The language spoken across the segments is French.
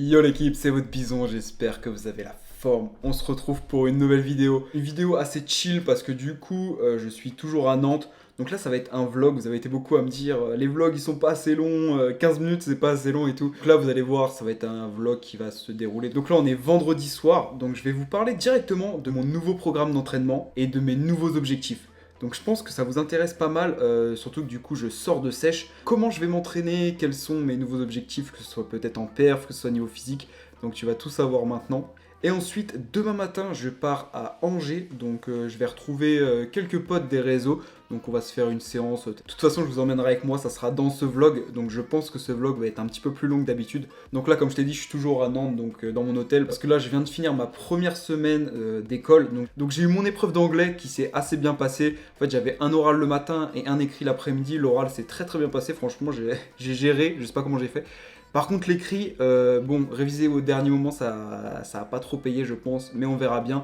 Yo l'équipe, c'est votre Bison, j'espère que vous avez la forme. On se retrouve pour une nouvelle vidéo. Une vidéo assez chill parce que du coup, je suis toujours à Nantes. Donc là, ça va être un vlog. Vous avez été beaucoup à me dire, les vlogs ils sont pas assez longs, 15 minutes c'est pas assez long et tout. Donc là, vous allez voir, ça va être un vlog qui va se dérouler. Donc là, on est vendredi soir. Donc je vais vous parler directement de mon nouveau programme d'entraînement et de mes nouveaux objectifs. Donc je pense que ça vous intéresse pas mal, surtout que du coup je sors de sèche. Comment je vais m'entraîner, quels sont mes nouveaux objectifs, que ce soit peut-être en perf, que ce soit niveau physique. Donc tu vas tout savoir maintenant. Et ensuite, demain matin, je pars à Angers, donc je vais retrouver quelques potes des réseaux. Donc on va se faire une séance. De toute façon, je vous emmènerai avec moi, ça sera dans ce vlog. Donc je pense que ce vlog va être un petit peu plus long que d'habitude. Donc là, comme je t'ai dit, je suis toujours à Nantes, donc dans mon hôtel. Parce que là, je viens de finir ma première semaine d'école. Donc j'ai eu mon épreuve d'anglais qui s'est assez bien passée. En fait, j'avais un oral le matin et un écrit l'après-midi. L'oral s'est très très bien passé, franchement, j'ai géré, je sais pas comment j'ai fait. Par contre, l'écrit, bon, réviser au dernier moment, ça a pas trop payé, je pense, mais on verra bien.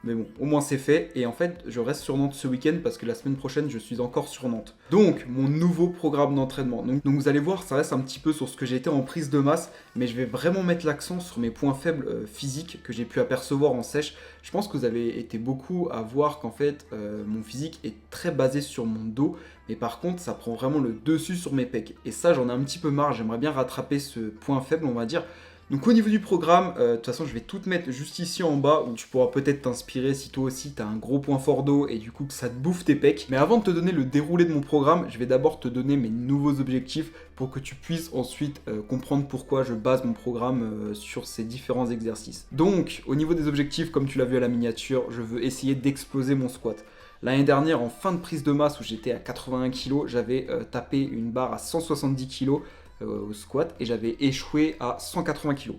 Mais bon, au moins c'est fait. Et en fait, je reste sur Nantes ce week-end parce que la semaine prochaine, je suis encore sur Nantes. Donc, mon nouveau programme d'entraînement. Donc vous allez voir, ça reste un petit peu sur ce que j'ai été en prise de masse, mais je vais vraiment mettre l'accent sur mes points faibles physiques que j'ai pu apercevoir en sèche. Je pense que vous avez été beaucoup à voir qu'en fait, mon physique est très basé sur mon dos. Mais par contre, ça prend vraiment le dessus sur mes pecs. Et ça, j'en ai un petit peu marre. J'aimerais bien rattraper ce point faible, on va dire. Donc au niveau du programme, de toute façon je vais tout te mettre juste ici en bas où tu pourras peut-être t'inspirer si toi aussi tu as un gros point fort d'eau et du coup que ça te bouffe tes pecs. Mais avant de te donner le déroulé de mon programme, je vais d'abord te donner mes nouveaux objectifs pour que tu puisses ensuite comprendre pourquoi je base mon programme sur ces différents exercices. Donc au niveau des objectifs, comme tu l'as vu à la miniature, je veux essayer d'exploser mon squat. L'année dernière, en fin de prise de masse où j'étais à 81 kg, j'avais tapé une barre à 170 kg au squat et j'avais échoué à 180 kg.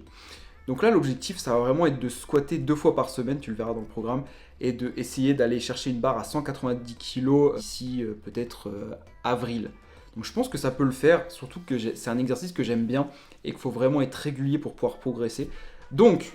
Donc là, l'objectif, ça va vraiment être de squatter 2 fois par semaine, tu le verras dans le programme, et d'essayer d'aller chercher une barre à 190 kg d'ici peut-être avril. Donc je pense que ça peut le faire, surtout que c'est un exercice que j'aime bien et qu'il faut vraiment être régulier pour pouvoir progresser. Donc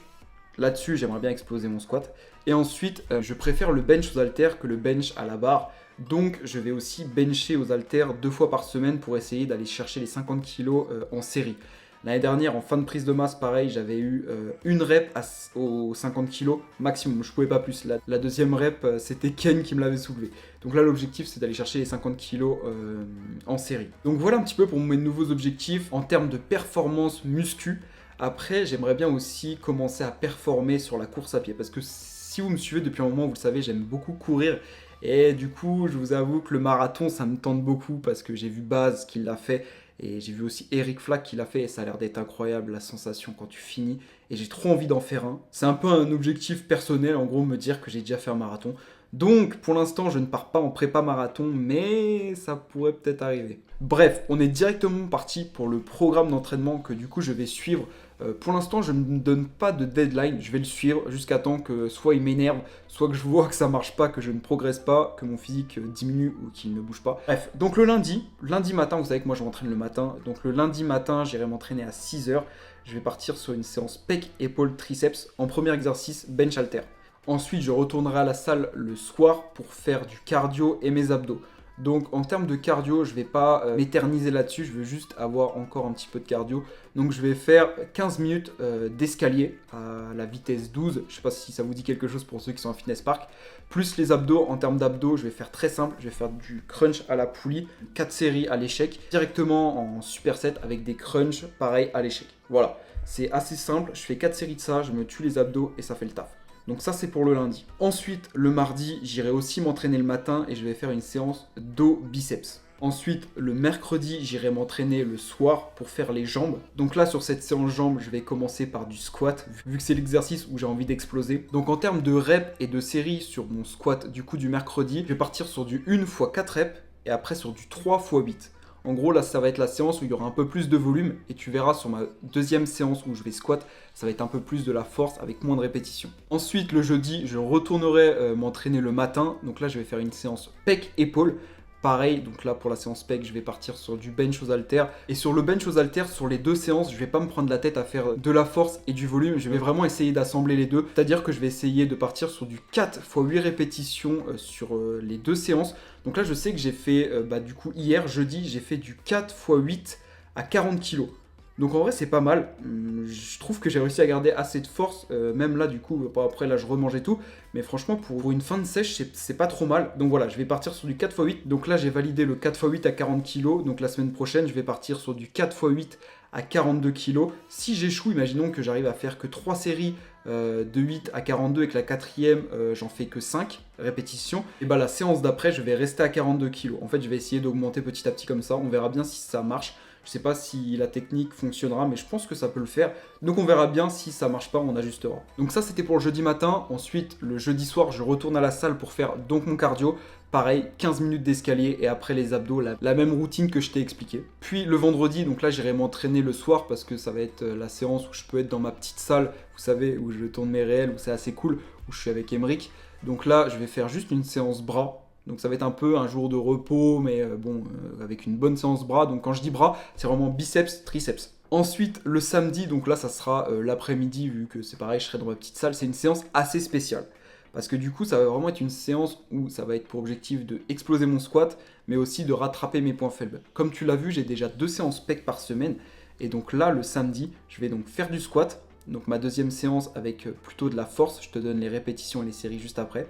là-dessus, j'aimerais bien exploser mon squat. Et ensuite, je préfère le bench aux haltères que le bench à la barre. Donc, je vais aussi bencher aux haltères 2 fois par semaine pour essayer d'aller chercher les 50 kg en série. L'année dernière, en fin de prise de masse, pareil, j'avais eu une rep aux 50 kg maximum. Je pouvais pas plus. La deuxième rep, c'était Ken qui me l'avait soulevé. Donc là, l'objectif, c'est d'aller chercher les 50 kg en série. Donc voilà un petit peu pour mes nouveaux objectifs en termes de performance muscu. Après, j'aimerais bien aussi commencer à performer sur la course à pied. Parce que si vous me suivez depuis un moment, vous le savez, j'aime beaucoup courir. Et du coup, je vous avoue que le marathon, ça me tente beaucoup parce que j'ai vu Baz qui l'a fait. Et j'ai vu aussi Eric Flack qui l'a fait. Et ça a l'air d'être incroyable la sensation quand tu finis. Et j'ai trop envie d'en faire un. C'est un peu un objectif personnel, en gros, me dire que j'ai déjà fait un marathon. Donc, pour l'instant, je ne pars pas en prépa marathon, mais ça pourrait peut-être arriver. Bref, on est directement parti pour le programme d'entraînement que du coup je vais suivre. Pour l'instant, je ne me donne pas de deadline, je vais le suivre jusqu'à temps que soit il m'énerve, soit que je vois que ça marche pas, que je ne progresse pas, que mon physique diminue ou qu'il ne bouge pas. Bref, donc le lundi matin, vous savez que moi je m'entraîne le matin, donc le lundi matin, j'irai m'entraîner à 6h. Je vais partir sur une séance pec, épaule, triceps. En premier exercice, bench halter. Ensuite, je retournerai à la salle le soir pour faire du cardio et mes abdos. Donc en termes de cardio, je ne vais pas m'éterniser là-dessus, je veux juste avoir encore un petit peu de cardio. Donc je vais faire 15 minutes d'escalier à la vitesse 12. Je ne sais pas si ça vous dit quelque chose pour ceux qui sont en fitness park. Plus les abdos, en termes d'abdos, je vais faire très simple. Je vais faire du crunch à la poulie, 4 séries à l'échec, directement en superset avec des crunchs pareil à l'échec. Voilà, c'est assez simple. Je fais 4 séries de ça, je me tue les abdos et ça fait le taf. Donc ça c'est pour le lundi. Ensuite, le mardi, j'irai aussi m'entraîner le matin et je vais faire une séance dos biceps. Ensuite, le mercredi, j'irai m'entraîner le soir pour faire les jambes. Donc là, sur cette séance jambes, je vais commencer par du squat, vu que c'est l'exercice où j'ai envie d'exploser. Donc en termes de reps et de séries sur mon squat du coup du mercredi, je vais partir sur du 1 x 4 reps et après sur du 3 x 8. En gros, là, ça va être la séance où il y aura un peu plus de volume et tu verras sur ma deuxième séance où je vais squat, ça va être un peu plus de la force avec moins de répétitions. Ensuite, le jeudi, je retournerai m'entraîner le matin. Donc là, je vais faire une séance pec-épaule. Pareil, donc là pour la séance pec, je vais partir sur du bench aux haltères. Et sur le bench aux haltères, sur les 2 séances, je vais pas me prendre la tête à faire de la force et du volume. Je vais vraiment essayer d'assembler les deux. C'est-à-dire que je vais essayer de partir sur du 4 x 8 répétitions sur les 2 séances. Donc là, je sais que j'ai fait, du coup, hier, jeudi, j'ai fait du 4 x 8 à 40 kg. Donc en vrai c'est pas mal, je trouve que j'ai réussi à garder assez de force, même là du coup, après là je remange et tout, mais franchement pour une fin de sèche c'est pas trop mal. Donc voilà, je vais partir sur du 4x8, donc là j'ai validé le 4x8 à 40 kg, donc la semaine prochaine je vais partir sur du 4x8 à 42 kg. Si j'échoue, imaginons que j'arrive à faire que 3 séries de 8 à 42 et que la quatrième j'en fais que 5 répétitions, et bah la séance d'après je vais rester à 42 kg. En fait je vais essayer d'augmenter petit à petit comme ça, on verra bien si ça marche. Je sais pas si la technique fonctionnera, mais je pense que ça peut le faire. Donc on verra bien, si ça marche pas, on ajustera. Donc ça c'était pour le jeudi matin. Ensuite, le jeudi soir, je retourne à la salle pour faire donc mon cardio. Pareil, 15 minutes d'escalier et après les abdos, la même routine que je t'ai expliqué. Puis le vendredi, donc là j'irai m'entraîner le soir parce que ça va être la séance où je peux être dans ma petite salle, vous savez, où je tourne mes réels, où c'est assez cool, où je suis avec Emeric. Donc là, je vais faire juste une séance bras. Donc ça va être un peu un jour de repos, mais avec une bonne séance bras. Donc quand je dis bras, c'est vraiment biceps, triceps. Ensuite, le samedi, donc là ça sera l'après-midi, vu que c'est pareil, je serai dans ma petite salle. C'est une séance assez spéciale. Parce que du coup, ça va vraiment être une séance où ça va être pour objectif de exploser mon squat, mais aussi de rattraper mes points faibles. Comme tu l'as vu, j'ai déjà 2 séances pec par semaine. Et donc là, le samedi, je vais donc faire du squat. Donc ma deuxième séance avec plutôt de la force. Je te donne les répétitions et les séries juste après.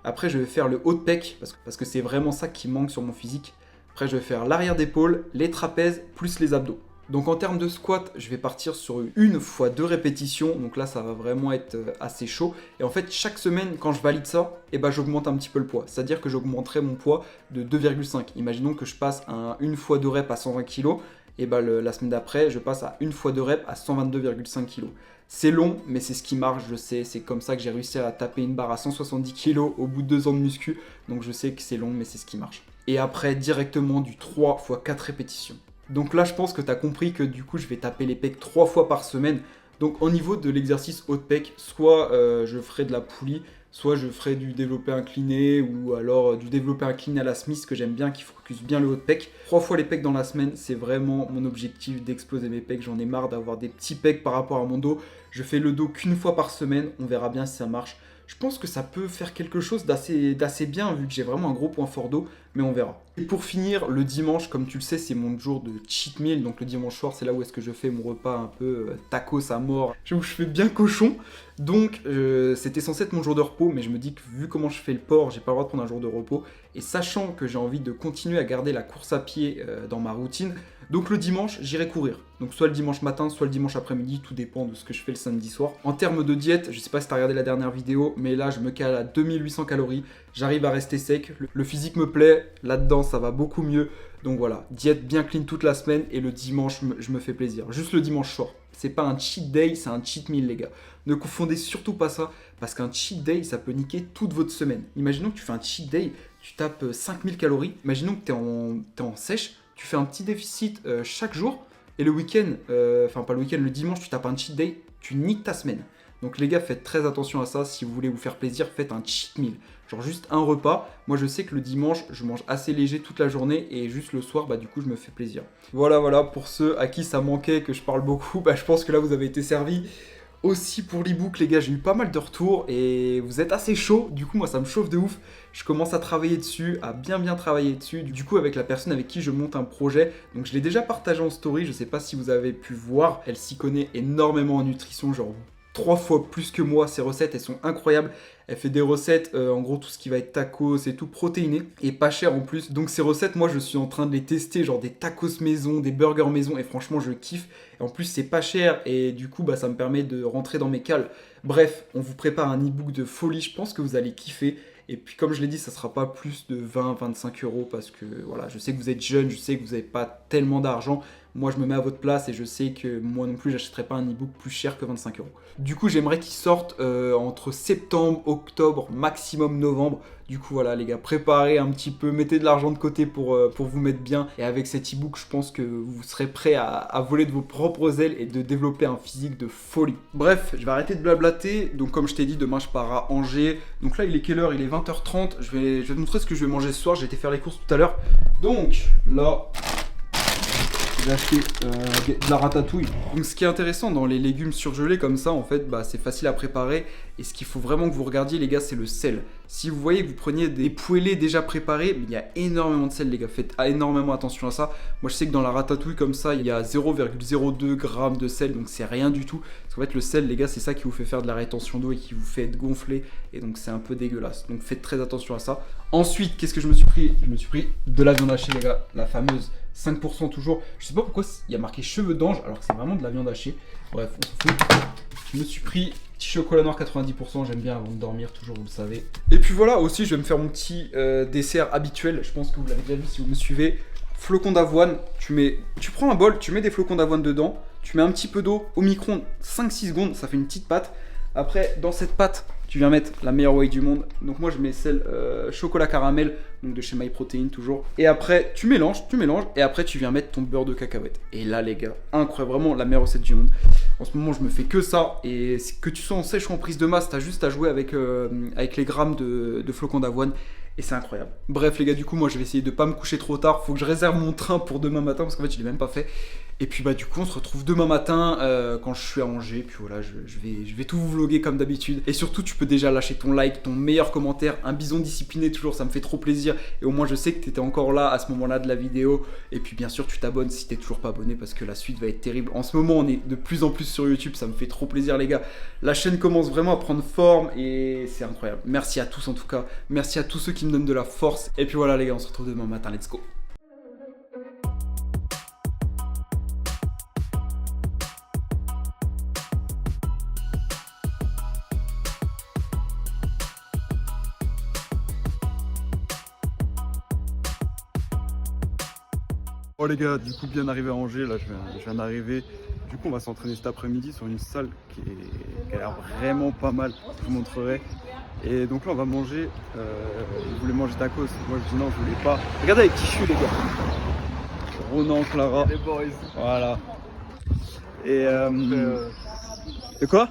Après, je vais faire le haut de pec, parce que c'est vraiment ça qui manque sur mon physique. Après, je vais faire l'arrière d'épaule, les trapèzes, plus les abdos. Donc en termes de squat, je vais partir sur une fois 2 répétitions. Donc là, ça va vraiment être assez chaud. Et en fait, chaque semaine, quand je valide ça, j'augmente un petit peu le poids. C'est-à-dire que j'augmenterai mon poids de 2,5. Imaginons que je passe à une fois 2 reps à 120 kg. La semaine d'après, je passe à une fois 2 reps à 122,5 kg. C'est long, mais c'est ce qui marche, je sais. C'est comme ça que j'ai réussi à taper une barre à 170 kg au bout de 2 ans de muscu. Donc je sais que c'est long, mais c'est ce qui marche. Et après, directement du 3 x 4 répétitions. Donc là, je pense que tu as compris que du coup, je vais taper les pecs 3 fois par semaine. Donc au niveau de l'exercice haut de pec, soit je ferai de la poulie, soit je ferai du développé incliné ou alors du développé incliné à la Smith que j'aime bien, qui focus bien le haut de pec. 3 fois les pecs dans la semaine, c'est vraiment mon objectif d'exploser mes pecs. J'en ai marre d'avoir des petits pecs par rapport à mon dos. Je fais le dos qu'une fois par semaine, on verra bien si ça marche. Je pense que ça peut faire quelque chose d'assez bien vu que j'ai vraiment un gros point fort dos, mais on verra. Et pour finir, le dimanche, comme tu le sais, c'est mon jour de cheat meal. Donc le dimanche soir, c'est là où est-ce que je fais mon repas un peu tacos à mort, où je fais bien cochon. Donc c'était censé être mon jour de repos, mais je me dis que vu comment je fais le porc, j'ai pas le droit de prendre un jour de repos. Et sachant que j'ai envie de continuer à garder la course à pied dans ma routine, donc le dimanche, j'irai courir. Donc soit le dimanche matin, soit le dimanche après-midi, tout dépend de ce que je fais le samedi soir. En termes de diète, je sais pas si tu as regardé la dernière vidéo, mais là je me cale à 2800 calories. J'arrive à rester sec, le physique me plaît, là-dedans ça va beaucoup mieux. Donc voilà, diète bien clean toute la semaine et le dimanche je me fais plaisir. Juste le dimanche soir. C'est pas un cheat day, c'est un cheat meal les gars. Ne confondez surtout pas ça, parce qu'un cheat day ça peut niquer toute votre semaine. Imaginons que tu fais un cheat day, tu tapes 5000 calories. Imaginons que t'es en sèche, tu fais un petit déficit chaque jour. Et le week-end, pas le week-end, le dimanche, tu tapes un cheat day, tu niques ta semaine. Donc les gars, faites très attention à ça. Si vous voulez vous faire plaisir, faites un cheat meal. Genre juste un repas. Moi, je sais que le dimanche, je mange assez léger toute la journée. Et juste le soir, du coup, je me fais plaisir. Voilà, pour ceux à qui ça manquait, que je parle beaucoup, je pense que là, vous avez été servis. Aussi pour l'ebook, les gars, j'ai eu pas mal de retours et vous êtes assez chaud. Du coup, moi, ça me chauffe de ouf. Je commence à travailler dessus, à bien travailler dessus. Du coup, avec la personne avec qui je monte un projet. Donc, je l'ai déjà partagé en story. Je sais pas si vous avez pu voir. Elle s'y connaît énormément en nutrition, genre 3 fois plus que moi. Ses recettes, elles sont incroyables. Elle fait des recettes, en gros, tout ce qui va être tacos et tout, protéiné et pas cher en plus. Donc ces recettes, moi, je suis en train de les tester, genre des tacos maison, des burgers maison, et franchement, je kiffe. Et en plus, c'est pas cher, et du coup, ça me permet de rentrer dans mes cales. Bref, on vous prépare un e-book de folie, je pense que vous allez kiffer. Et puis, comme je l'ai dit, ça sera pas plus de 20-25 euros, parce que, voilà, je sais que vous êtes jeune, je sais que vous n'avez pas tellement d'argent. Moi, je me mets à votre place et je sais que moi non plus, j'achèterai pas un e-book plus cher que 25 euros. Du coup, j'aimerais qu'il sorte entre septembre, octobre, maximum novembre. Du coup, voilà, les gars, préparez un petit peu, mettez de l'argent de côté pour vous mettre bien. Et avec cet e-book, je pense que vous serez prêts à voler de vos propres ailes et de développer un physique de folie. Bref, je vais arrêter de blablater. Donc, comme je t'ai dit, demain, je pars à Angers. Donc là, il est quelle heure? Il est 20h30. Je vais te montrer ce que je vais manger ce soir. J'ai été faire les courses tout à l'heure. Donc, là... j'ai acheté de la ratatouille. Donc ce qui est intéressant dans les légumes surgelés comme ça, en fait, bah, c'est facile à préparer. Et ce qu'il faut vraiment que vous regardiez, les gars, c'est le sel. Si vous voyez que vous preniez des poêlés déjà préparés, il y a énormément de sel, les gars. Faites énormément attention à ça. Moi, je sais que dans la ratatouille comme ça, il y a 0,02 g de sel, donc c'est rien du tout. Parce qu'en fait, le sel, les gars, c'est ça qui vous fait faire de la rétention d'eau et qui vous fait être gonflé. Et donc, c'est un peu dégueulasse. Donc, faites très attention à ça. Ensuite, qu'est-ce que je me suis pris? Je me suis pris de la viande hachée, les gars. La fameuse 5% toujours. Je sais pas pourquoi il y a marqué cheveux d'ange alors que c'est vraiment de la viande hachée. Bref, on s'en fout. Je me suis pris petit chocolat noir 90%, j'aime bien avant de dormir, toujours, vous le savez. Et puis voilà, aussi, je vais me faire mon petit dessert habituel. Je pense que vous l'avez déjà vu si vous me suivez. Flocons d'avoine, tu prends un bol, tu mets des flocons d'avoine dedans, tu mets un petit peu d'eau au micro-ondes, 5-6 secondes, ça fait une petite pâte. Après, dans cette pâte, tu viens mettre la meilleure whey du monde. Donc moi, je mets celle chocolat caramel, donc de chez MyProtein toujours. Et après, tu mélanges, et après, tu viens mettre ton beurre de cacahuète. Et là, les gars, incroyable, vraiment la meilleure recette du monde. En ce moment, je me fais que ça. Et que tu sois en sèche ou en prise de masse, t'as juste à jouer avec les grammes de flocons d'avoine. Et c'est incroyable. Bref, les gars, du coup, moi, je vais essayer de pas me coucher trop tard. Faut que je réserve mon train pour demain matin parce qu'en fait, je l'ai même pas fait. Et puis, bah, du coup, on se retrouve demain matin quand je suis à Angers. Puis voilà, je vais tout vous vlogger comme d'habitude. Et surtout, tu peux déjà lâcher ton like, ton meilleur commentaire. Un bison discipliné, toujours, ça me fait trop plaisir. Et au moins, je sais que tu étais encore là à ce moment-là de la vidéo. Et puis, bien sûr, tu t'abonnes si t'es toujours pas abonné parce que la suite va être terrible. En ce moment, on est de plus en plus sur YouTube. Ça me fait trop plaisir, les gars. La chaîne commence vraiment à prendre forme et c'est incroyable. Merci à tous en tout cas. Merci à tous ceux qui me donnent de la force. Et puis voilà, les gars, on se retrouve demain matin. Let's go. Bon les gars, du coup bien arrivé à Angers, là je viens d'arriver. Du coup on va s'entraîner cet après-midi sur une salle qui a l'air vraiment pas mal, je vous montrerai. Et donc là on va manger, ils voulaient manger tacos, moi je dis non je voulais pas. Regardez avec qui je suis les gars. Ronan, Clara, les boys. Voilà. Et de quoi?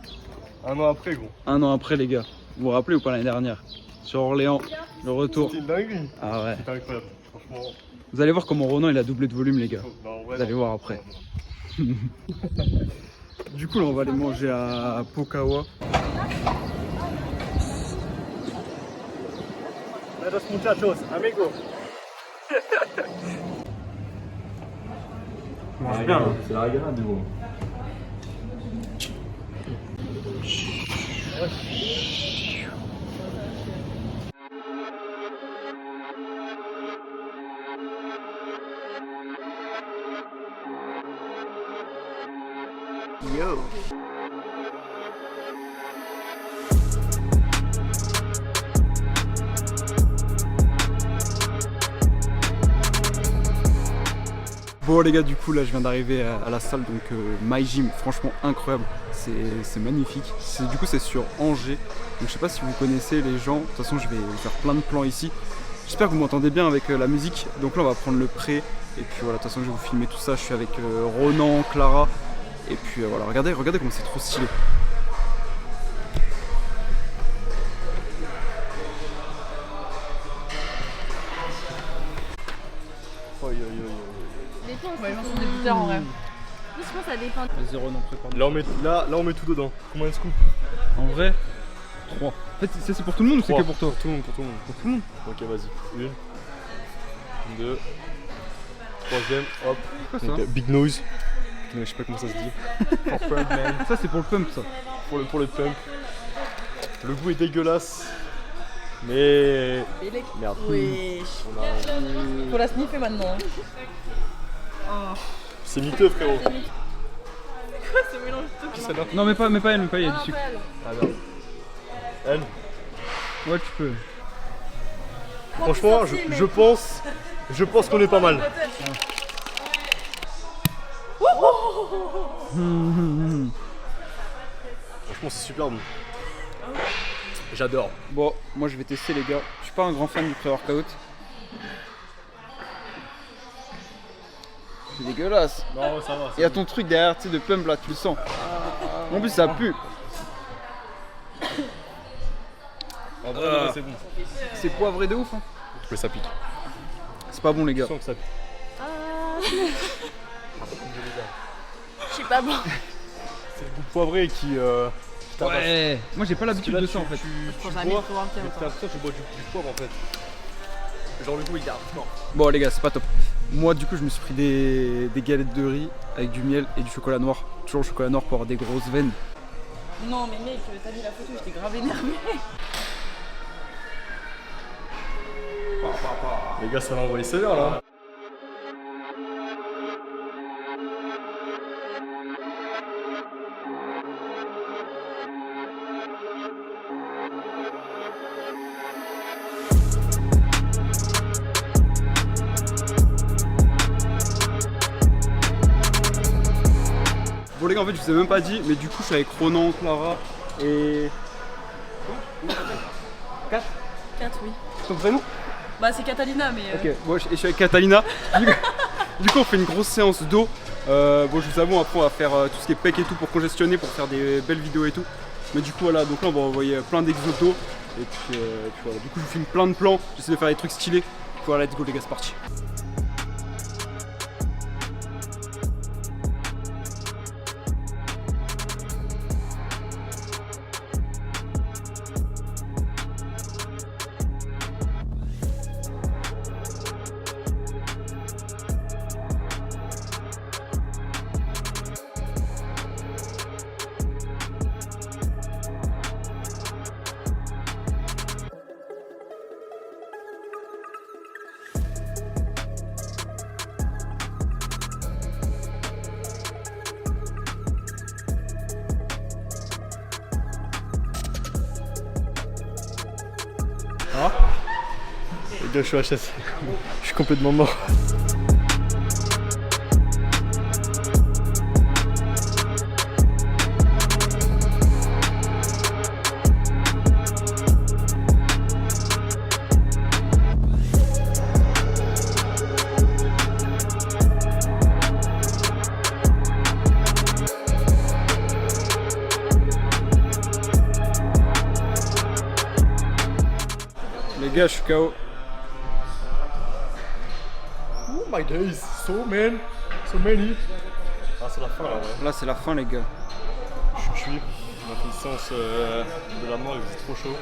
Un an après, gros. Un an après les gars, vous vous rappelez ou pas l'année dernière? Sur Orléans, le retour. C'était une dinguerie. Ah ouais. C'était incroyable, franchement. Vous allez voir comment Ronan il a doublé de volume les gars. Non, ouais, Vous allez voir après. Du coup là on va aller manger à Pokawa. Los muchachos, amigo. Mange bien, hein. C'est la régalade gros. Yo. Bon les gars, du coup là je viens d'arriver à la salle, donc My Gym, franchement incroyable, c'est magnifique. Du coup c'est sur Angers, donc je sais pas si vous connaissez les gens, de toute façon je vais faire plein de plans ici. J'espère que vous m'entendez bien avec la musique, donc là on va prendre le pré, et puis voilà, de toute façon je vais vous filmer tout ça, je suis avec Ronan, Clara, et puis voilà, regardez comment c'est trop stylé. Ouais, ils sont débuteurs en vrai. Je pense que ça dépend. Vas-y Ronan, prépare. Là, on met tout dedans. Combien de scoops? En vrai, 3. En fait c'est pour tout le monde ou c'est que pour toi? Pour tout le monde, pour tout le monde. Pour tout le monde. Ok, vas-y. 1, 2, 3ème, hop. Quoi ça? Donc, big noise. Je sais pas comment ça se dit. For pump, man. Ça c'est pour le pump ça. Pour le pump. Le goût est dégueulasse. Mais. Merde. Oui. On a... Faut la sniffer maintenant. C'est miteux, frérot. Quoi ce mélange de Qui celle-là? Non mais pas elle, il y a du sucre. Ah non. Elle. Ouais tu peux. Franchement, je pense qu'on est pas mal. Franchement, c'est super bon. J'adore. Bon, moi je vais tester les gars. Je suis pas un grand fan du pré-workout. C'est dégueulasse. Non, ça va. Il y a ton truc derrière, tu sais, de pump là, tu le sens. En plus ça pue. En vrai, c'est bon. C'est poivré de ouf hein. Mais ça pique. C'est pas bon les Je gars. sens que ça pique. Je sais pas bon. C'est le goût poivré qui tabasse. Ouais, moi j'ai pas l'habitude de ça en fait. Je pense jamais trop un mais t'as l'impression que tu bois du poivre en fait. Genre le goût il garde. Non. Bon les gars, c'est pas top. Moi du coup je me suis pris des galettes de riz avec du miel et du chocolat noir. Toujours le chocolat noir pour avoir des grosses veines. Non mais mec, t'as vu la photo, j'étais grave énervée. Les gars, ça va envoyer sévère là. Bon les gars, en fait je vous ai même pas dit, mais du coup je suis avec Ronan, Clara et... 4 4 oui. Ton prénom? Bah c'est Catalina mais... Ok, bon, je suis avec Catalina. Du coup on fait une grosse séance d'eau. Bon je vous avoue, après on va faire tout ce qui est pec et tout pour congestionner, pour faire des belles vidéos et tout. Mais du coup voilà, donc là on va envoyer plein d'exos d'eau. Et puis voilà, du coup je vous filme plein de plans, j'essaie de faire des trucs stylés. Voilà, let's go les gars, c'est parti. Les gars, je suis HS. Je suis complètement mort. Les gars, je suis KO. Oh my days, so many. Ah, c'est la fin là, ouais. Là c'est la fin les gars. Je suis cuit. On a fait une séance de la mort, il faisait trop chaud.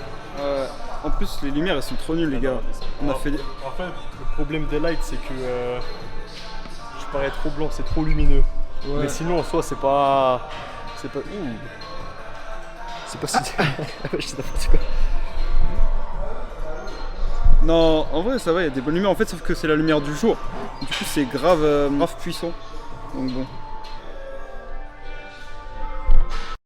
En plus les lumières elles sont trop nulles les gars. On a fait des... En fait, le problème des lights, c'est que je parais trop blanc, c'est trop lumineux. Ouais. Mais sinon, en soi, c'est pas. C'est pas. Ouh. C'est pas si. Je dis n'importe quoi. Non, en vrai ça va, il y a des bonnes lumières en fait, sauf que c'est la lumière du jour. Du coup c'est grave puissant. Donc bon.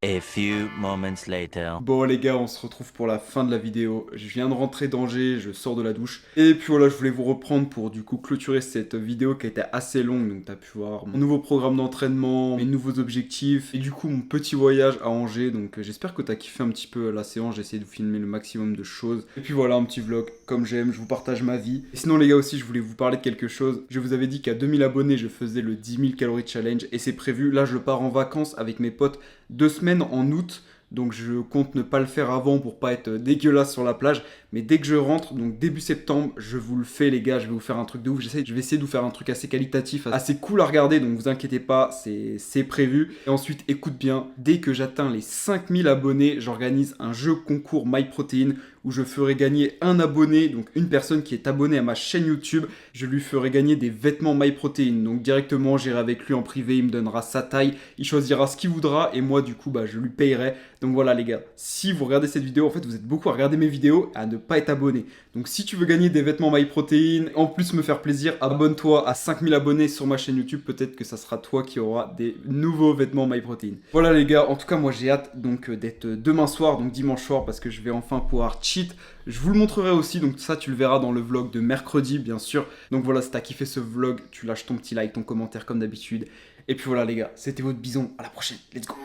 A few moments later. Bon les gars, on se retrouve pour la fin de la vidéo. Je viens de rentrer d'Angers, je sors de la douche. Et puis voilà, je voulais vous reprendre pour du coup clôturer cette vidéo qui a été assez longue. Donc t'as pu voir mon nouveau programme d'entraînement, mes nouveaux objectifs et du coup mon petit voyage à Angers. Donc j'espère que t'as kiffé un petit peu la séance, j'ai essayé de vous filmer le maximum de choses. Et puis voilà, un petit vlog comme j'aime, je vous partage ma vie. Et sinon les gars aussi, je voulais vous parler de quelque chose. Je vous avais dit qu'à 2000 abonnés, je faisais le 10 000 calories challenge et c'est prévu. Là je pars en vacances avec mes potes 2 semaines en août, donc je compte ne pas le faire avant pour pas être dégueulasse sur la plage, mais dès que je rentre, donc début septembre, je vous le fais les gars, je vais vous faire un truc de ouf, je vais essayer de vous faire un truc assez qualitatif, assez cool à regarder, donc vous inquiétez pas, c'est prévu. Et ensuite, écoute bien, dès que j'atteins les 5000 abonnés, j'organise un jeu concours MyProtein où je ferai gagner un abonné, donc une personne qui est abonnée à ma chaîne YouTube, je lui ferai gagner des vêtements MyProtein. Donc directement, j'irai avec lui en privé, il me donnera sa taille, il choisira ce qu'il voudra et moi du coup, bah, je lui payerai. Donc voilà les gars, si vous regardez cette vidéo, en fait vous êtes beaucoup à regarder mes vidéos et à ne pas être abonné. Donc si tu veux gagner des vêtements MyProtein, en plus me faire plaisir, abonne-toi à 5000 abonnés sur ma chaîne YouTube, peut-être que ça sera toi qui auras des nouveaux vêtements MyProtein. Voilà les gars, en tout cas moi j'ai hâte donc d'être demain soir, donc dimanche soir, parce que je vais enfin pouvoir cheat. Je vous le montrerai aussi, donc ça tu le verras dans le vlog de mercredi bien sûr. Donc voilà, si t'as kiffé ce vlog, tu lâches ton petit like, ton commentaire comme d'habitude. Et puis voilà les gars, c'était votre bison, à la prochaine, let's go.